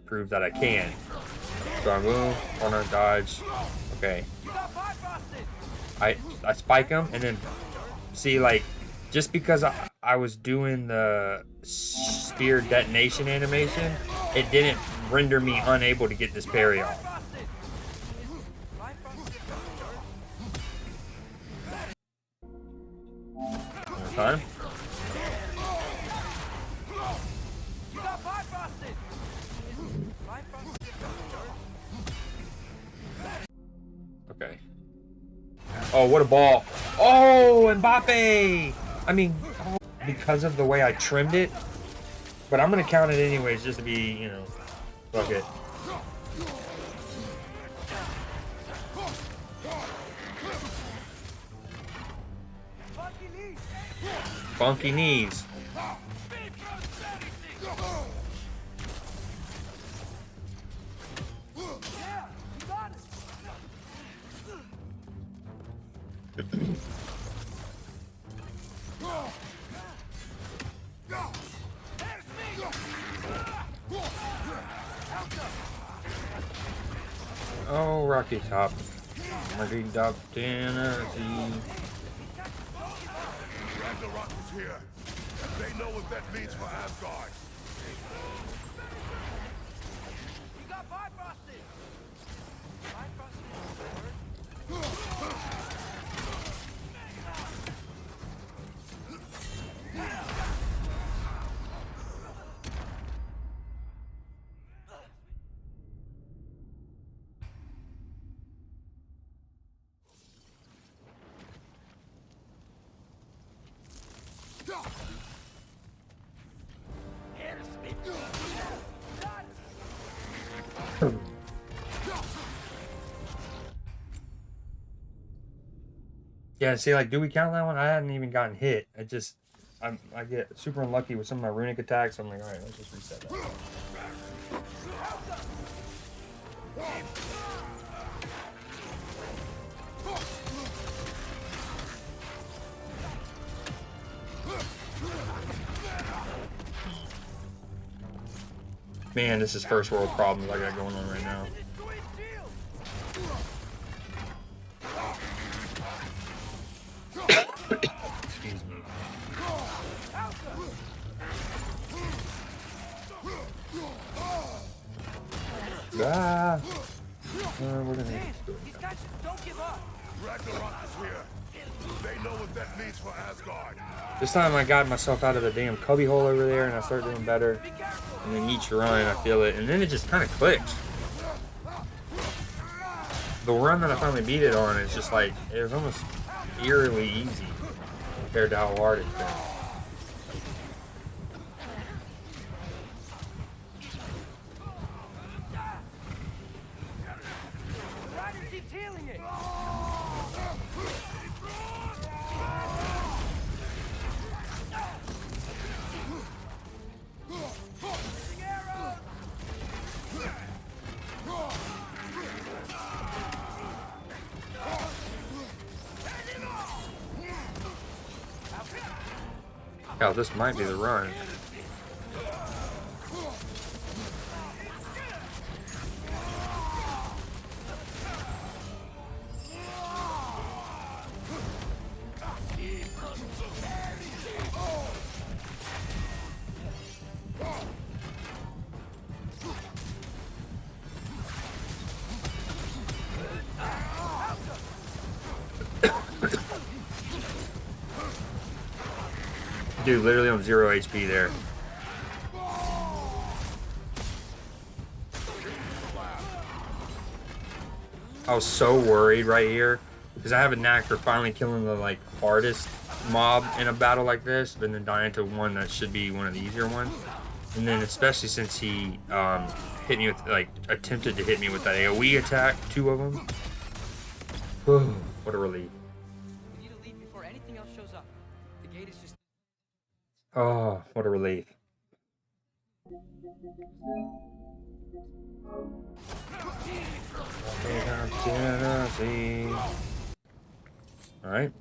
prove that I can. So I move, corner, dodge. Okay. I spike him, and then see, like, just because I was doing the spear detonation animation, it didn't render me unable to get this parry off. Time. Okay. Oh, what a ball. Oh, Mbappe! I mean, oh, because of the way I trimmed it. But I'm going to count it anyways, just to be, you know, fuck it. Funky knees. Oh, Rocky Top. Rocky Top Tennessee. Ragnarök is here. They know what that means for Asgard. You got bypassed. Yeah, see, like, do we count that one? I hadn't even gotten hit. I get super unlucky with some of my runic attacks. I'm like, all right, let's just reset that. Man, this is first world problems I got going on right now. Excuse me. Ah. We're gonna These guys just don't give up. Ragnarök is here. They know what that means for Asgard. This time I got myself out of the damn cubby hole over there and I started doing better. And then each run I feel it, and then it just kind of clicks. The run that I finally beat it on is just like, it was almost eerily easy compared to how hard it's been. Hell, this might be the run. Dude, literally on 0 HP there. I was so worried right here because I have a knack for finally killing the like hardest mob in a battle like this, but then dying to one that should be one of the easier ones. And then especially since he hit me with, like, attempted to hit me with that AoE attack, 2 of them. What a relief. We need to leave before anything else shows up. The gate is just... Oh, what a relief. Alright.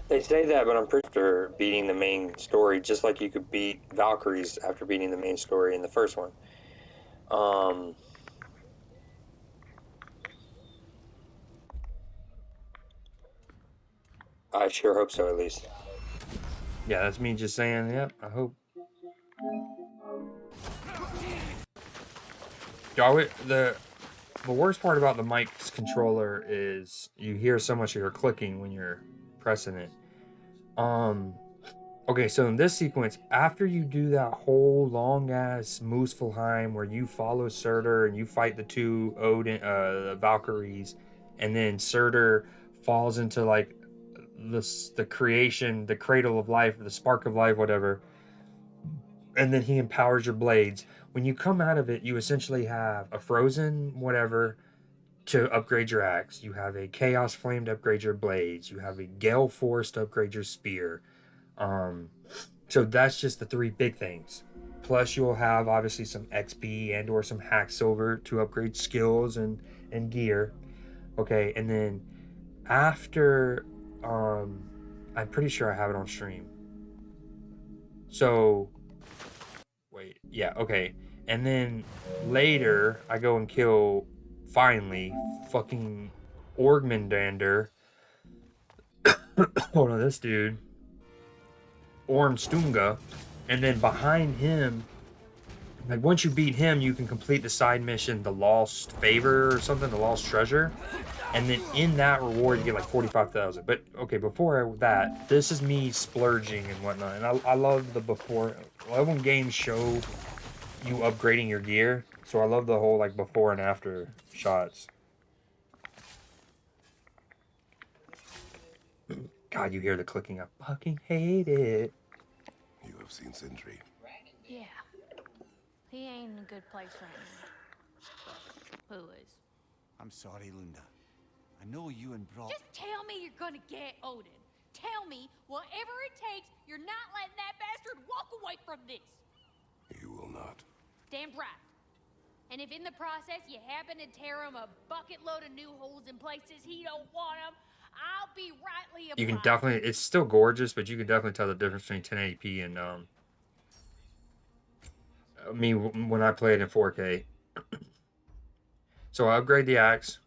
They say that, but I'm pretty sure beating the main story, just like you could beat Valkyries after beating the main story in the first one. I sure hope so, at least. Yeah, that's me just saying, yep, I hope. The worst part about the mic's controller is you hear so much of your clicking when you're pressing it. Okay, so in this sequence, after you do that whole long ass Musphelheim where you follow Surtur and you fight the two the Valkyries, and then Surtur falls into like the creation, the cradle of life, the spark of life, whatever, and then he empowers your blades. When you come out of it, you essentially have a frozen whatever to upgrade your axe. You have a chaos flame to upgrade your blades. You have a gale force to upgrade your spear. So that's just the three big things. Plus you'll have obviously some XP and or some hack silver to upgrade skills and gear. Okay, and then after I'm pretty sure I have it on stream. So wait, yeah, okay. And then later I go and kill finally fucking Orgmandander. Hold on, this dude. Ormstunga, and then behind him, like once you beat him, you can complete the side mission, the Lost Favor or something, the Lost Treasure, and then in that reward you get like 45,000. But okay, before that, this is me splurging and whatnot, and I love the before. I love when games show you upgrading your gear, so I love the whole like before and after shots. God, you hear the clicking. I fucking hate it. You have seen Sindri. Yeah. He ain't in a good place right now. Who is? I'm sorry, Lunda. I know you and Brock... Just tell me you're gonna get Odin. Tell me, whatever it takes, you're not letting that bastard walk away from this. You will not. Damn right. And if in the process you happen to tear him a bucket load of new holes in places he don't want them, I'll be rightly obliged. You can definitely, it's still gorgeous, but you can definitely tell the difference between 1080p and me when I play it in 4K. So I upgrade the axe.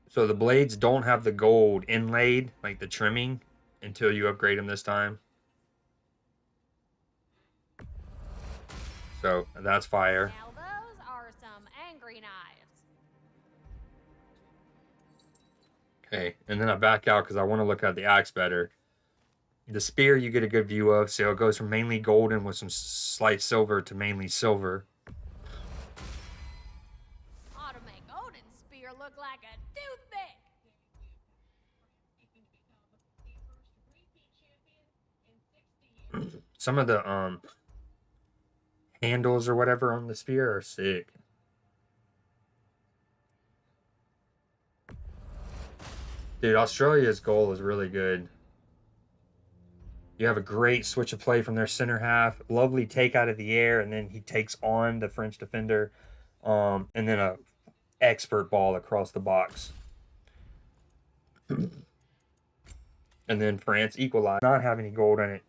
So the blades don't have the gold inlaid, like the trimming, until you upgrade them this time. So that's fire. Now those are some angry knives. Okay, and then I back out because I want to look at the axe better. The spear you get a good view of, so it goes from mainly golden with some slight silver to mainly silver. Ought to make Odin's spear look like a toothpick. Some of the handles or whatever on the spear are sick. Dude, Australia's goal is really good. You have a great switch of play from their center half. Lovely take out of the air, and then he takes on the French defender. And then a expert ball across the box. And then France equalized. Not have any gold in it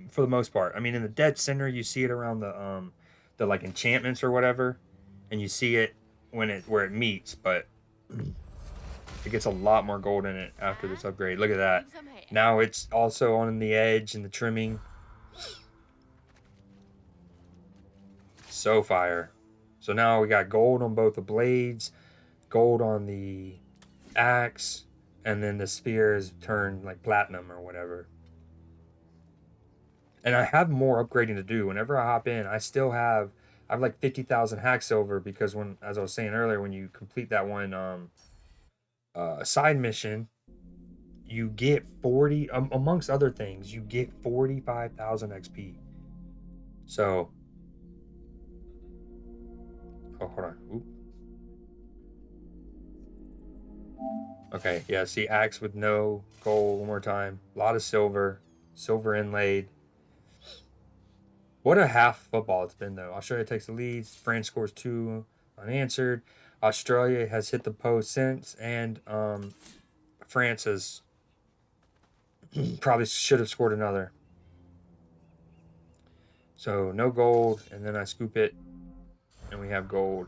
for the most part. I mean, in the dead center, you see it around the like enchantments or whatever, and you see it when where it meets, but it gets a lot more gold in it after this upgrade. Look at that. Now it's also on the edge and the trimming. So fire. So now we got gold on both the blades, gold on the axe, and then the spear is turned like platinum or whatever. And I have more upgrading to do. Whenever I hop in, I have like 50,000 hack silver because as I was saying earlier, when you complete that one side mission, you get 40 amongst other things, you get 45,000 XP. So hold on. Oop. Okay, yeah, see, axe with no gold one more time. A lot of silver inlaid. What a half football it's been, though. Australia takes the lead. France scores 2 unanswered. Australia has hit the post since, and Francis probably should have scored another. So no gold, and then I scoop it, and we have gold.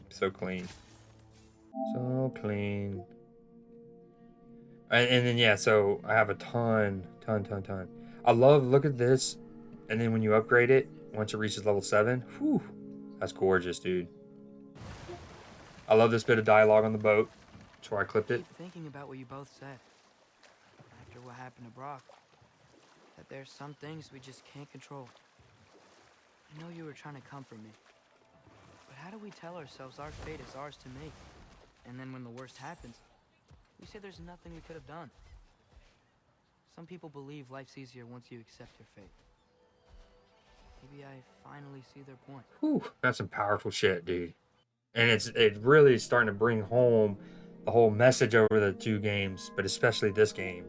So clean. So clean. And then, yeah, so I have a ton. I love, look at this. And then when you upgrade it, once it reaches level 7, whew, that's gorgeous, dude. I love this bit of dialogue on the boat. That's where I clipped it. Thinking about what you both said after what happened to Brock, that there's some things we just can't control. I know you were trying to comfort me, but how do we tell ourselves our fate is ours to make? And then when the worst happens, we say there's nothing we could have done. Some people believe life's easier once you accept your fate. Maybe I finally see their point. Whew, that's some powerful shit, dude. And it really is starting to bring home the whole message over the 2 games, but especially this game.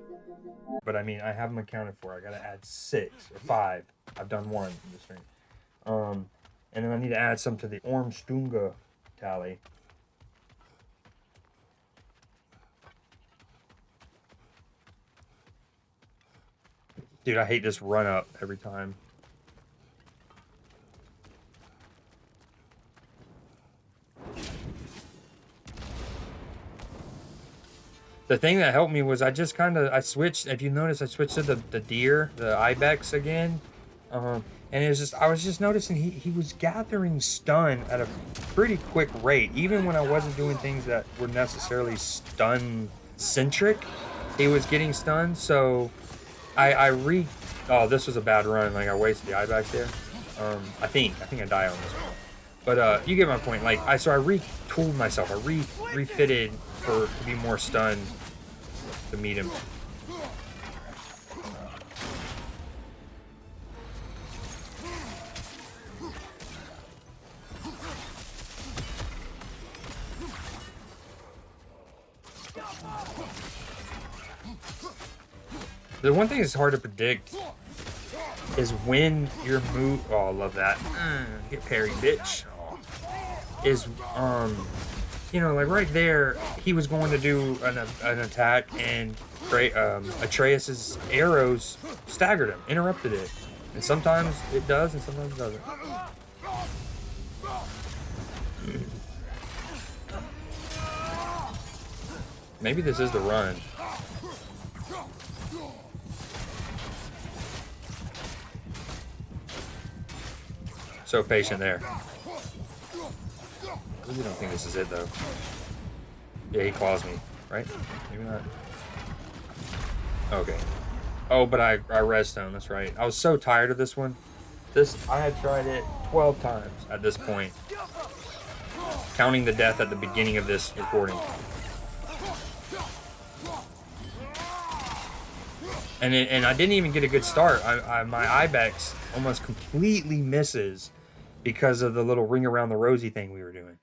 But I mean, I have them accounted for. I gotta add 6 or 5. I've done 1 in this thing. And then I need to add some to the Ormstunga tally. Dude, I hate this run up every time. The thing that helped me was I just I switched, if you notice, I switched to the deer, the ibex again. And it was just, I was just noticing he was gathering stun at a pretty quick rate, even when I wasn't doing things that were necessarily stun centric. He was getting stunned, so oh, this was a bad run. Like, I wasted the ibex there. I think I die on this one. But you get my point. Like, so I retooled myself. I refitted to be more stunned to meet him. The one thing that's hard to predict is when your move. Oh, I love that. Get parried, bitch. Is you know, like right there, he was going to do an attack, and Atreus's arrows staggered him, interrupted it, and sometimes it does, and sometimes it doesn't. Maybe this is the run. So patient there. I really don't think this is it, though. Yeah, he claws me, right? Maybe not. Okay. Oh, but I redstone, that's right. I was so tired of this one. I had tried it 12 times at this point. Counting the death at the beginning of this recording. And I didn't even get a good start. My ibex almost completely misses because of the little ring around the rosy thing we were doing.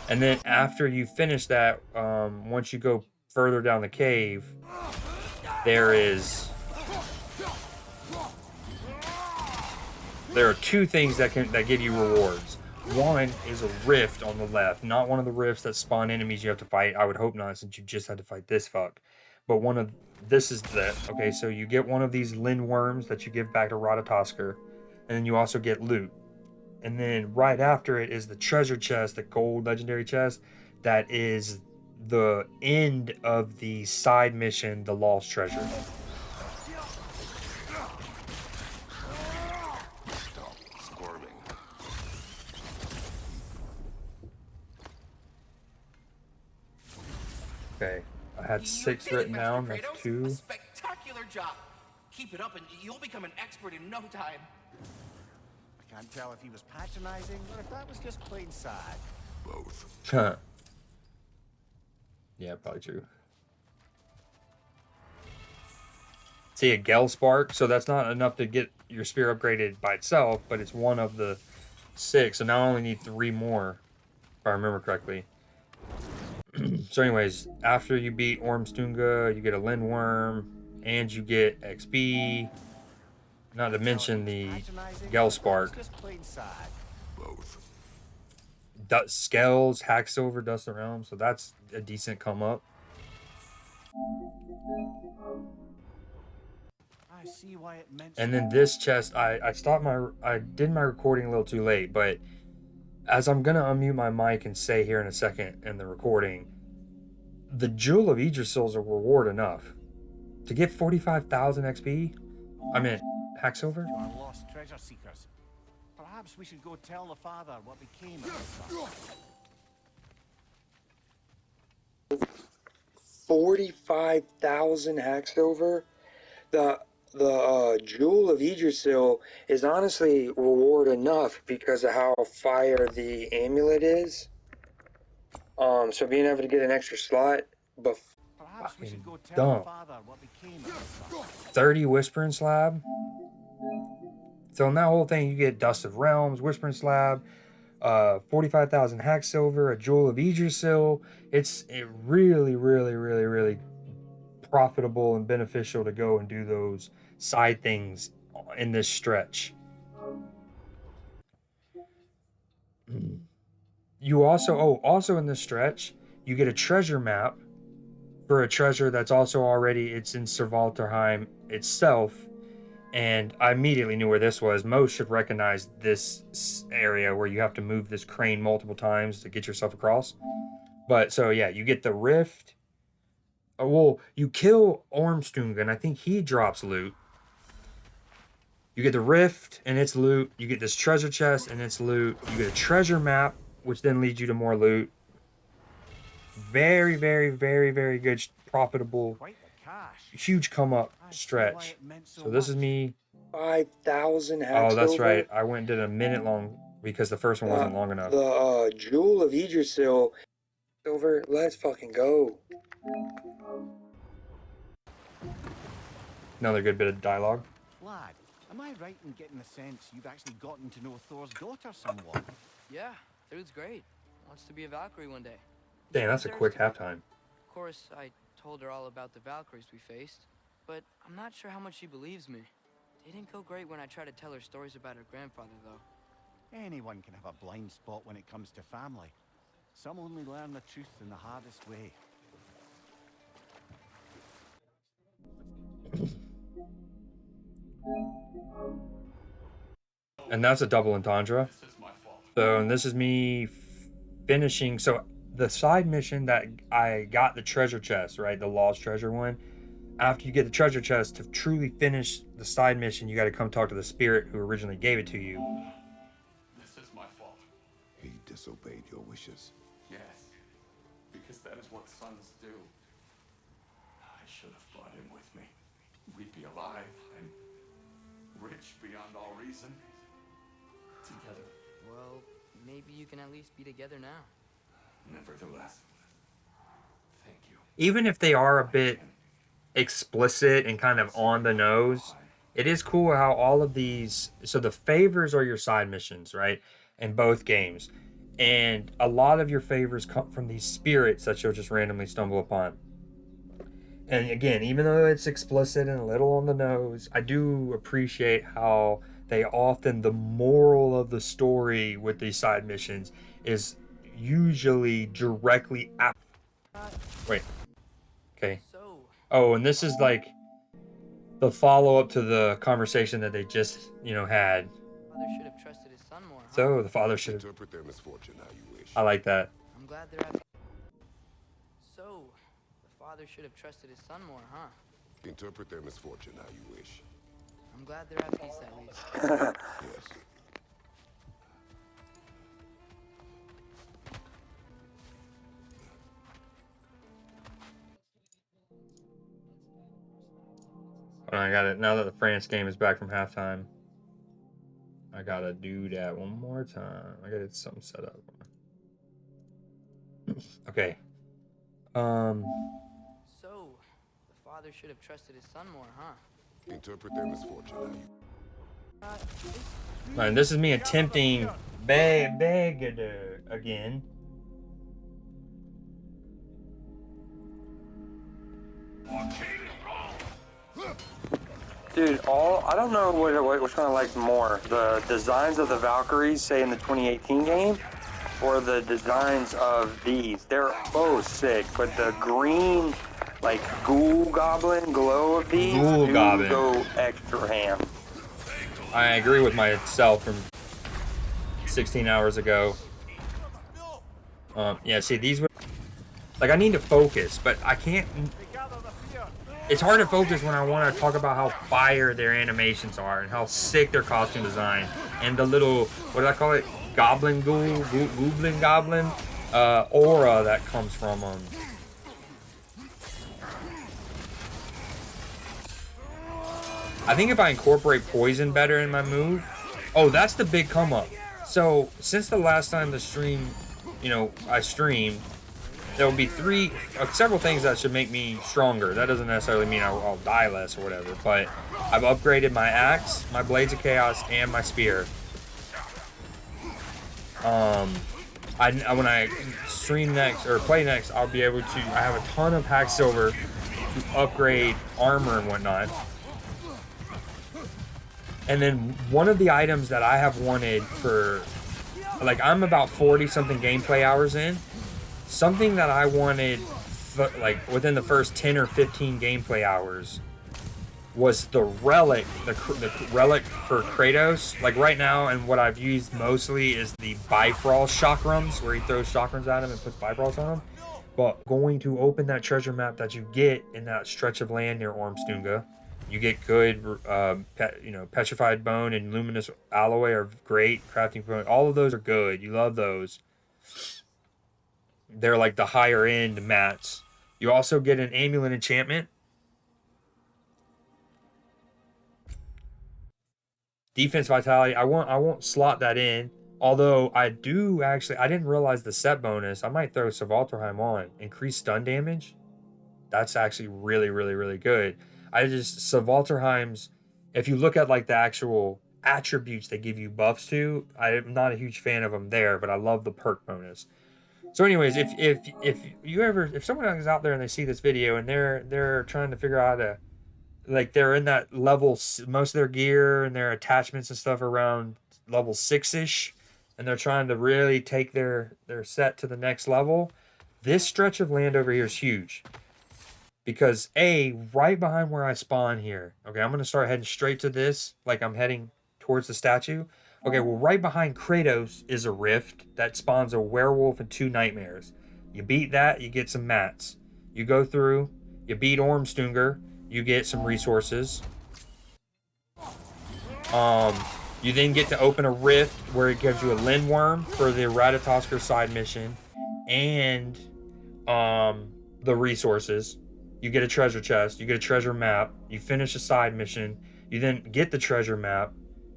And then after you finish that, once you go further down the cave, there are 2 things that give you rewards. One is a rift on the left, not one of the rifts that spawn enemies you have to fight. I would hope not, since you just had to fight this fuck. But this is the, okay, so you get one of these lindworms that you give back to Ratatoskr, and then you also get loot. And then right after it is the treasure chest, the gold legendary chest, that is the end of the side mission, the lost treasure. Stop squirming. Okay, I had 6 written down, that's 2. A spectacular job. Keep it up and you'll become an expert in no time. I can't tell if he was patronizing or if that was just plain sad. Both. Huh. Yeah, probably true. See, a Gel Spark, so that's not enough to get your spear upgraded by itself, but it's one of the 6, so now I only need 3 more, if I remember correctly. So anyways, after you beat Ormstunga, you get a Lindworm, and you get XP. Not to mention the Patronizing, Gel but that was Spark. just plain sad. Both. Scales, Hacksilver, Dust of Realm, so that's a decent come up. I see why it meant And so then this chest, I did my recording a little too late, but as I'm gonna unmute my mic and say here in a second in the recording, the Jewel of Idrisil's a reward enough to get 45,000 XP. I meant Hacksilver. to our lost treasure seekers. Perhaps we should go tell the father what became of his son. 45,000 Hacksilver. The Jewel of Idrisil is honestly reward enough because of how fire the amulet is. So being able to get an extra slot, but Perhaps we should go tell dumb. the father what became of his son. 30 Whispering Slab. So in that whole thing, you get Dust of Realms, Whispering Slab, 45,000 Hacksilver, a Jewel of Idrisil. It's really, really, really, really profitable and beneficial to go and do those side things in this stretch. You also in this stretch, you get a treasure map for a treasure that's also it's in Musphelheim itself. And I immediately knew where this was. Most should recognize this area where you have to move this crane multiple times to get yourself across. But so yeah, you get the rift. Well, you kill Ormstungan. I think he drops loot. You get the rift and its loot. You get this treasure chest and its loot. You get a treasure map, which then leads you to more loot. Very, very, very, very good, profitable, Quite the cash. huge come up I see why stretch. it meant so So this is much. me. 5,000 Hacksilver. Oh, that's right. I went and did a minute long because the first one wasn't long enough. The Jewel of Idrisil. Silver, let's fucking go. Another good bit of dialogue. Lad, am I right in getting the sense you've actually gotten to know Thor's daughter somewhat? Yeah, dude's great. Wants to be a Valkyrie one day. Damn, that's a Deserves quick to be. halftime. Of course, I told her all about the Valkyries we faced, but I'm not sure how much she believes me. Didn't go great when I tried to tell her stories about her grandfather, though. Anyone can have a blind spot when it comes to family. Some only learn the truth in the hardest way. And that's a double entendre. So, and this is me finishing. So, the side mission that I got the treasure chest, right? The lost treasure one. After you get the treasure chest, to truly finish the side mission, you got to come talk to the spirit who originally gave it to you. This is my fault. He disobeyed your wishes. Yes. Because that is what sons do. I should have brought him with me. We'd be alive and rich beyond all reason. Together. Well, maybe you can at least be together now. Nevertheless. Thank you. Even if they are a bit explicit and kind of on the nose, it is cool how all of these, so the favors are your side missions, right, in both games, and a lot of your favors come from these spirits that you'll just randomly stumble upon. And again, even though it's explicit and a little on the nose, I do appreciate how they often, the moral of the story with these side missions is usually directly after. Wait, okay. So, Oh, and this is like the follow-up to the conversation that they just, had. father should have trusted his son more, huh? So the father should. Interpret their misfortune how you wish. I like that. I'm glad they're happy. So, the father should have trusted his son more, huh? Interpret their misfortune how you wish. I'm glad they're at peace at least. Yes. Hold on, I got it. Now that the France game is back from halftime, I gotta do that one more time. I gotta get something set up. Okay. So, the father should have trusted his son more, huh? Interpret their misfortune how you And this is me attempting Begeder again. Dude, I don't know which one I like more. The designs of the Valkyries, say in the 2018 game, or the designs of these. They're both sick, but the green, like, ghoul goblin glow of these Ghoul do goblin. go extra ham. I agree with myself from 16 hours ago. Yeah, see, these were... Like, I need to focus, but I can't... It's hard to focus when I want to talk about how fire their animations are and how sick their costume design and the little, what do I call it? Goblin goblin aura that comes from them. I think if I incorporate poison better in my move... Oh, that's the big come up. So, since the last time the stream, you know, I streamed, there will be several things that should make me stronger. That doesn't necessarily mean I'll die less or whatever, but I've upgraded my axe, my Blades of Chaos, and my spear. When I stream next, or play next, I'll be able to, I have a ton of hack silver to upgrade armor and whatnot. And then one of the items that I have wanted for, like, I'm about 40-something gameplay hours in. Something that I wanted, like, within the first 10 or 15 gameplay hours was the relic, the relic for Kratos. Like, right now, and what I've used mostly is the Bifrost chakrams, where he throws chakrams at him and puts Bifrost on him. But going to open that treasure map that you get in that stretch of land near Ormstunga. You get good, petrified bone and luminous alloy are great. Crafting bone, all of those are good. You love those. They're like the higher end mats. You also get an amulet enchantment. Defense vitality. I won't slot that in. Although I didn't realize the set bonus. I might throw Svartalfheim on. Increased stun damage. That's actually really, really, really good. Svartalfheim's, if you look at like the actual attributes they give you buffs to, I'm not a huge fan of them there, but I love the perk bonus. So anyways, if someone is out there and they see this video and they're trying to figure out how to, like, they're in that level, most of their gear and their attachments and stuff around level 6-ish, and they're trying to really take their set to the next level, this stretch of land over here is huge. Because right behind where I spawn here, okay, I'm gonna start heading straight to this, like I'm heading towards the statue. Okay, well, right behind Kratos is a rift that spawns a werewolf and 2 nightmares. You beat that, you get some mats. You go through, you beat Ormstunga, you get some resources. You then get to open a rift where it gives you a Lindworm for the Ratatoskr side mission and the resources. You get a treasure chest, you get a treasure map, you finish a side mission, you then get the treasure map.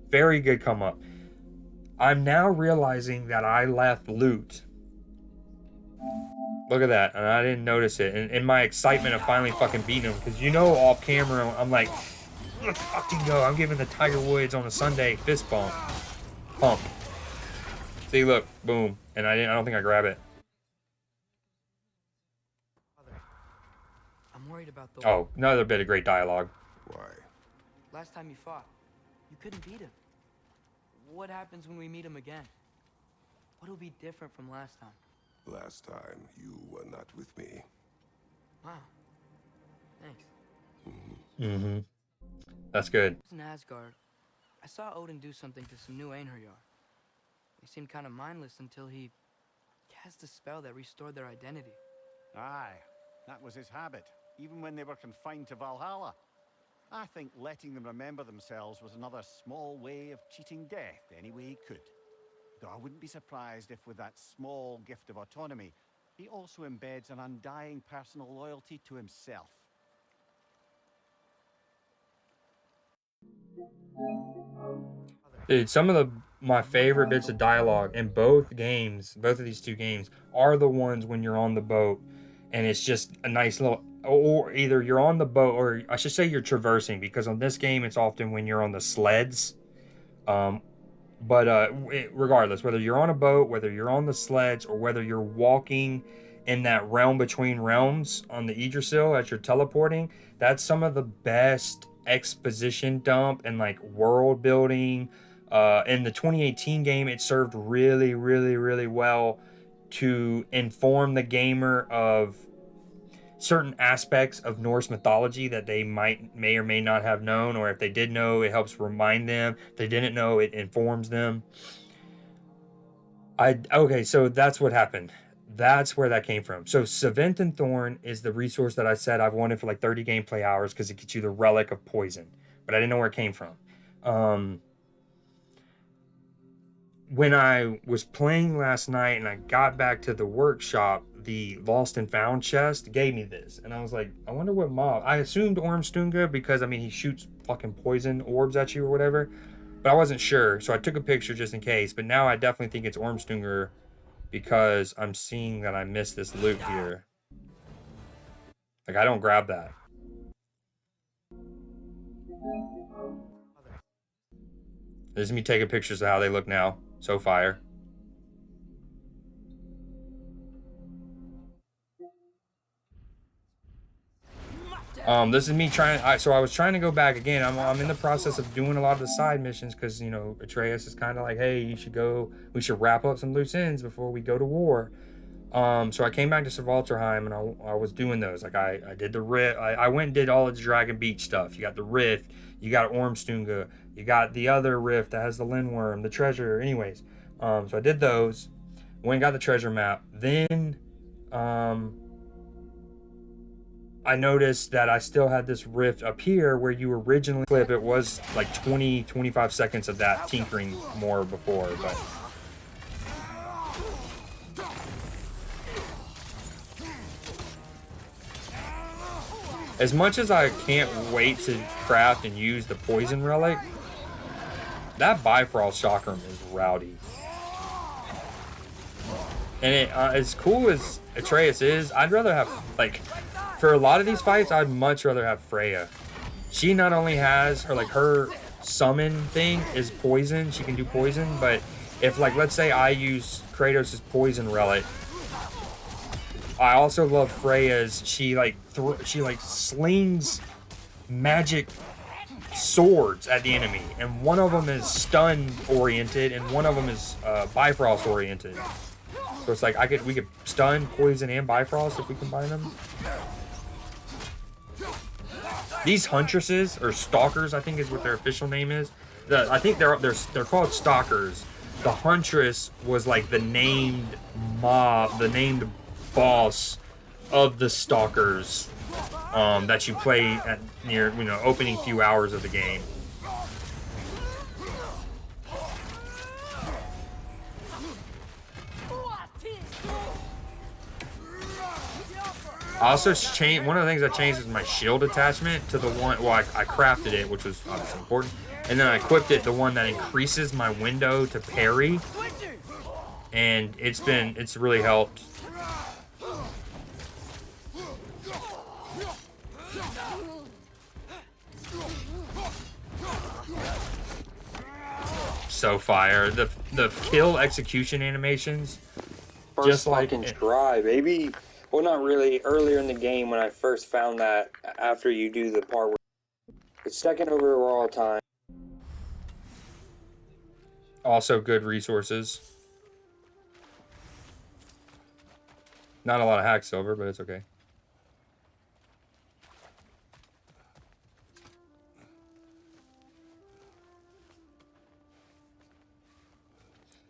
Very good come up. I'm now realizing that I left loot. Look at that, and I didn't notice it. And in my excitement of finally fucking beating him, because you know off camera, I'm like, let's fucking go. I'm giving the Tiger Woods on a Sunday fist bump. Pump. See, look, boom. And I don't think I grab it. I'm worried about the... Oh, another bit of great dialogue. Why? Last time you fought, you couldn't beat him. What happens when we meet him again? What'll be different from last time? Last time, you were not with me. Wow. Thanks. Mm-hmm. That's good. I was in Asgard. I saw Odin do something to some new Einherjar. They seemed kind of mindless until he cast a spell that restored their identity. Aye, that was his habit, even when they were confined to Valhalla. I think letting them remember themselves was another small way of cheating death any way he could. Though I wouldn't be surprised if with that small gift of autonomy, he also embeds an undying personal loyalty to himself. Dude, some of my favorite bits of dialogue in both of these two games, are the ones when you're on the boat and it's just a nice little, or either you're on the boat, or I should say you're traversing, because on this game it's often when you're on the sleds. Regardless, whether you're on a boat, whether you're on the sleds, or whether you're walking in that realm between realms on the Yggdrasil as you're teleporting, that's some of the best exposition dump and like world building. In the 2018 game, it served really, really, really well to inform the gamer of certain aspects of Norse mythology that they may or may not have known, or if they did know, it helps remind them. If they didn't know, it informs them. Okay, so that's what happened. That's where that came from. So Seventh Thorn is the resource that I said I've wanted for like 30 gameplay hours because it gets you the relic of poison, but I didn't know where it came from. When I was playing last night and I got back to the workshop, the Lost and Found chest gave me this. And I was like, I wonder what mob. I assumed Ormstunga because, I mean, he shoots fucking poison orbs at you or whatever. But I wasn't sure, so I took a picture just in case. But now I definitely think it's Ormstunga because I'm seeing that I missed this loot here. Like, I don't grab that. This is me taking pictures of how they look now. So fire. This is me trying. So I was trying to go back again. I'm in the process of doing a lot of the side missions because, you know, Atreus is kind of like, hey, you should go. We should wrap up some loose ends before we go to war. So I came back to Svartalfheim and I was doing those. Like I did the rift. I went and did all of the Dragon Beach stuff. You got the rift. You got Ormstunga. You got the other rift that has the Lindworm, the treasure. Anyways, so I did those. Went and got the treasure map. Then, I noticed that I still had this rift up here where you originally clip. It was like 20-25 seconds of that tinkering more before, but as much as I can't wait to craft and use the poison relic, that Bifrost chakram is rowdy. And as cool as Atreus is, I'd rather have, like, for a lot of these fights, I'd much rather have Freya. She not only has her summon thing is poison, she can do poison, but if, like, let's say I use Kratos' poison relic, I also love Freya's. She slings magic swords at the enemy, and one of them is stun oriented, and one of them is Bifrost oriented. So it's like we could stun, poison, and Bifrost if we combine them. These huntresses or stalkers, I think is what their official name is. I think they're called stalkers. The huntress was like the named mob, the named boss of the stalkers that you play at near, you know, opening few hours of the game. I also changed, one of the things I changed is my shield attachment to the one, well, I crafted it, which was obviously important, and then I equipped it the one that increases my window to parry, and it's really helped. So fire. The kill execution animations, First just like fucking try, baby. Well, not really. Earlier in the game when I first found that, after you do the part where it's second overall time. Also good resources. Not a lot of hack silver, but it's okay.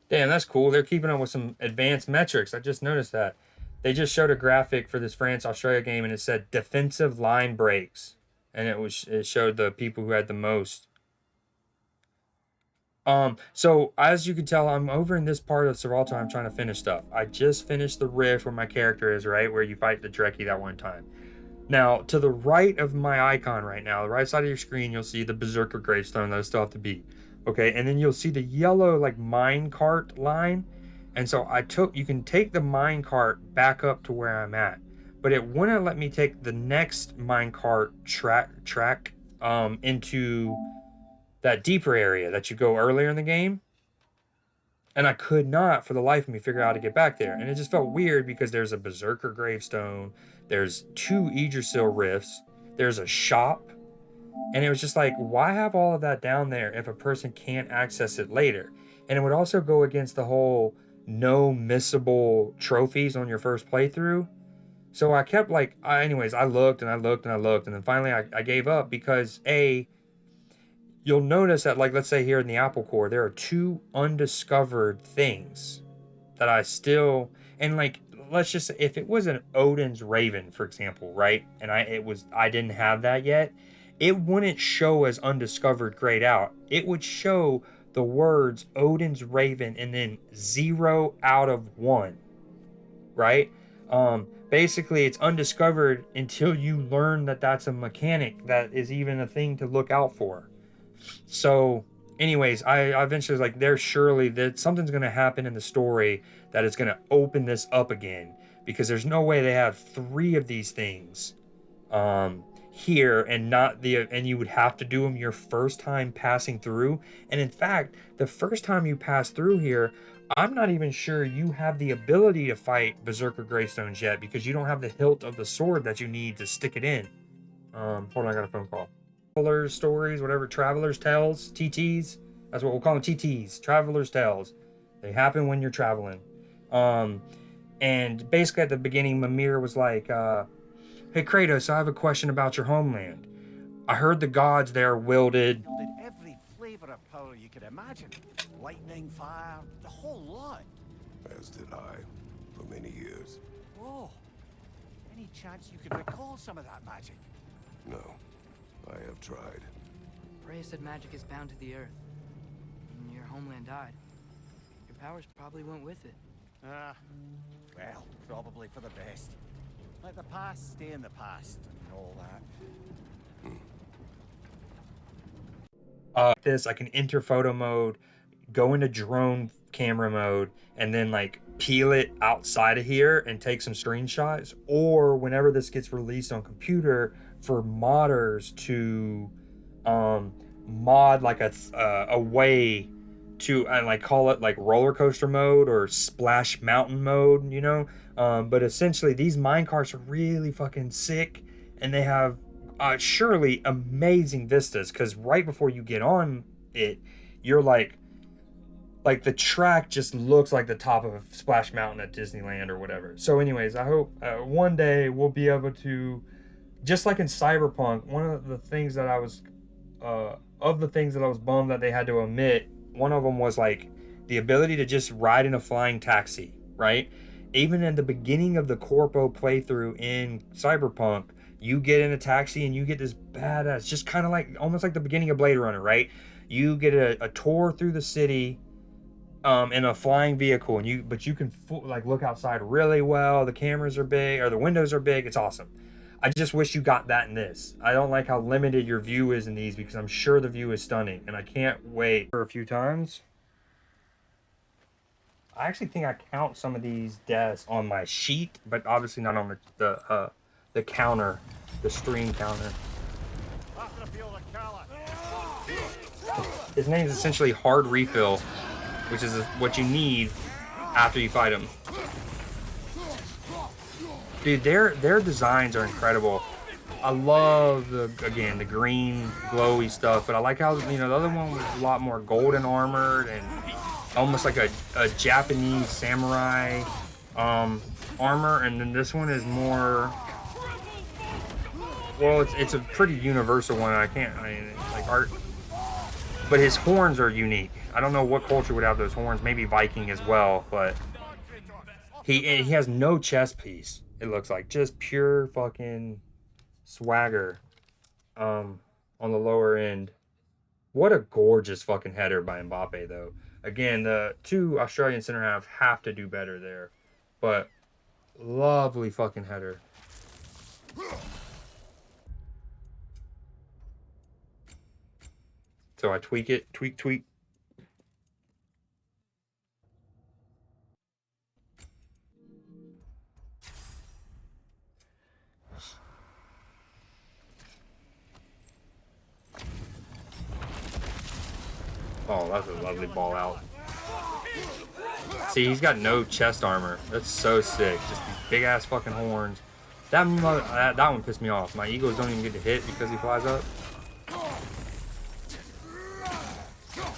Damn, that's cool. They're keeping up with some advanced metrics. I just noticed that. They just showed a graphic for this France-Australia game, and it said defensive line breaks. And it showed the people who had the most. So, as you can tell, I'm over in this part of Svartalfheim. I'm trying to finish stuff. I just finished the rift where my character is, right? Where you fight the Dreki that one time. Now, to the right of my icon right now, the right side of your screen, you'll see the Berserker Gravestone that I still have to beat. Okay, and then you'll see the yellow, like, mine cart line. And so you can take the mine cart back up to where I'm at. But it wouldn't let me take the next mine cart track into that deeper area that you go earlier in the game. And I could not, for the life of me, figure out how to get back there. And it just felt weird because there's a Berserker Gravestone. There's 2 Yggdrasil rifts. There's a shop. And it was just like, why have all of that down there if a person can't access it later? And it would also go against the whole no missable trophies on your first playthrough. So I kept like, anyways, I looked and I looked and I looked, and then finally I gave up because you'll notice that, like, let's say here in the Apple Core, there are 2 undiscovered things that I still, and like, let's just say if it was an Odin's Raven, for example, right? And I didn't have that yet, it wouldn't show as undiscovered grayed out. It would show the words Odin's Raven and then 0 out of 1, right? Basically it's undiscovered until you learn that that's a mechanic that is even a thing to look out for. So anyways, I eventually was like, there's surely that something's going to happen in the story that is going to open this up again, because there's no way they have 3 of these things here and you would have to do them your first time passing through. And in fact, the first time you pass through here, I'm not even sure you have the ability to fight Berserker Greystones yet, because you don't have the hilt of the sword that you need to stick it in. Hold on, I got a phone call. Travelers stories, whatever, Travelers Tales, TTs, that's what we'll call them, TTs, Travelers Tales. They happen when you're traveling. And basically at the beginning, Mimir was like, hey Kratos, I have a question about your homeland. I heard the gods there wielded every flavor of power you could imagine. Lightning, fire, the whole lot. As did I, for many years. Oh, any chance you could recall some of that magic? No, I have tried. Freya said magic is bound to the earth. When your homeland died, your powers probably went with it. Well, probably for the best. Let the past stay in the past and all that. I can enter photo mode, go into drone camera mode, and then like peel it outside of here and take some screenshots. Or whenever this gets released on computer, for modders to mod like a way to, and like call it like roller coaster mode or splash mountain mode, you know. But essentially these minecarts are really fucking sick, and they have surely amazing vistas, because right before you get on it, you're like the track just looks like the top of Splash Mountain at Disneyland or whatever. So anyways, I hope one day we'll be able to, just like in Cyberpunk, one of the things that I was bummed that they had to omit, one of them was like the ability to just ride in a flying taxi, right? Even in the beginning of the Corpo playthrough in Cyberpunk, you get in a taxi and you get this badass, just kind of like, almost like the beginning of Blade Runner, right? You get a tour through the city in a flying vehicle, and but you can like look outside really well. The cameras are big, or the windows are big. It's awesome. I just wish you got that in this. I don't like how limited your view is in these, because I'm sure the view is stunning, and I can't wait for a few times. I actually think I count some of these deaths on my sheet, but obviously not on the counter, the stream counter. His name is essentially Hard Refill, which is what you need after you fight him. Dude, their designs are incredible. I love the green glowy stuff, but I like how, you know, the other one was a lot more golden armored and almost like a Japanese samurai armor, and then this one is more, well, it's a pretty universal one. I mean, like art, but his horns are unique. I don't know what culture would have those horns. Maybe Viking as well, but he has no chest piece. It looks like just pure fucking swagger on the lower end. What a gorgeous fucking header by Mbappe, though. Again, the 2 Australian center halves have to do better there, but lovely fucking header. So I tweak it, tweak. Oh, that's a lovely ball out. See, he's got no chest armor. That's so sick. Just these big ass fucking horns. That one pissed me off. My eagles don't even get to hit because he flies up.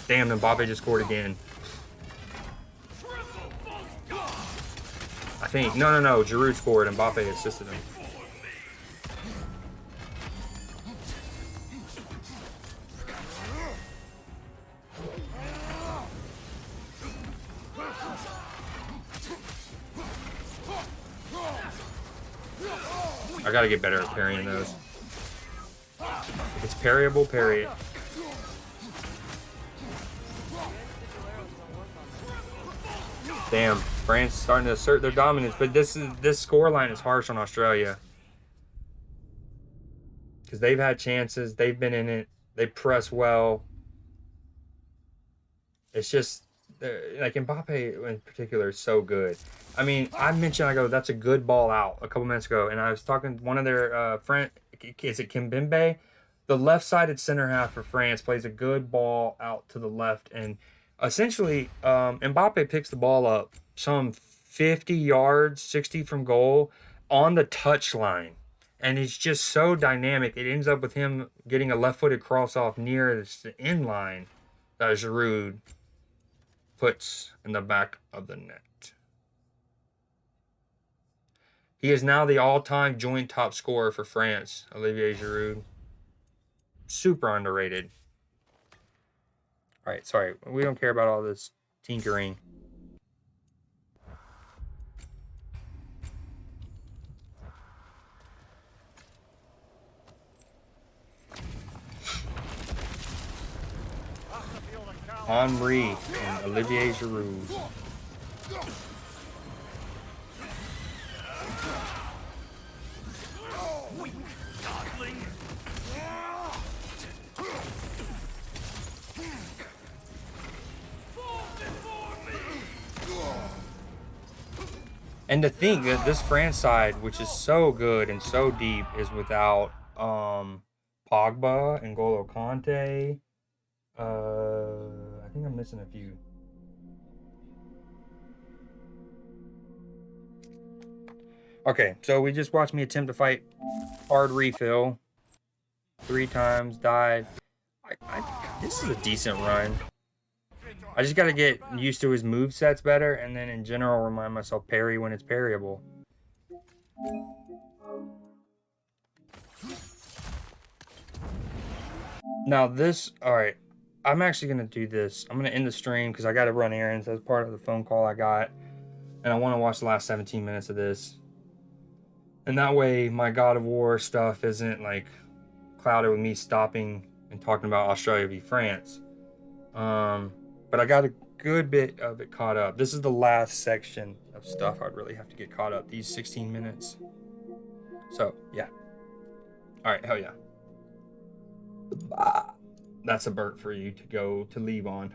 Damn, Mbappe just scored again. I think. No. Giroud scored. Mbappe assisted him. I gotta get better at parrying those. If it's parryable, parry it. Damn, France starting to assert their dominance, but this scoreline is harsh on Australia. Because they've had chances, they've been in it, they press well. It's just, like Mbappe in particular is so good. I mean, I mentioned, that's a good ball out a couple minutes ago, and I was talking to one of their friend, is it Kimpembe? The left-sided center half for France plays a good ball out to the left, and essentially, Mbappe picks the ball up some 50 yards, 60 from goal on the touch line. And it's just so dynamic. It ends up with him getting a left-footed cross-off near the end line that Giroud puts in the back of the net. He is now the all-time joint top scorer for France, Olivier Giroud. Super underrated. All right, sorry. We don't care about all this tinkering. Henry and Olivier Giroud. And to think that this France side, which is so good and so deep, is without Pogba and N'Golo Kante. I think I'm missing a few. Okay, so we just watched me attempt to fight hard refill 3 times, died. This is a decent run. I just got to get used to his movesets better, and then in general remind myself parry when it's parryable. Now this, alright, I'm actually going to do this. I'm going to end the stream because I got to run errands as part of the phone call I got. And I want to watch the last 17 minutes of this. And that way my God of War stuff isn't like clouded with me stopping and talking about Australia v France. But I got a good bit of it caught up. This is the last section of stuff I'd really have to get caught up. These 16 minutes. So, yeah. Alright, hell yeah. That's a burp for you to leave on.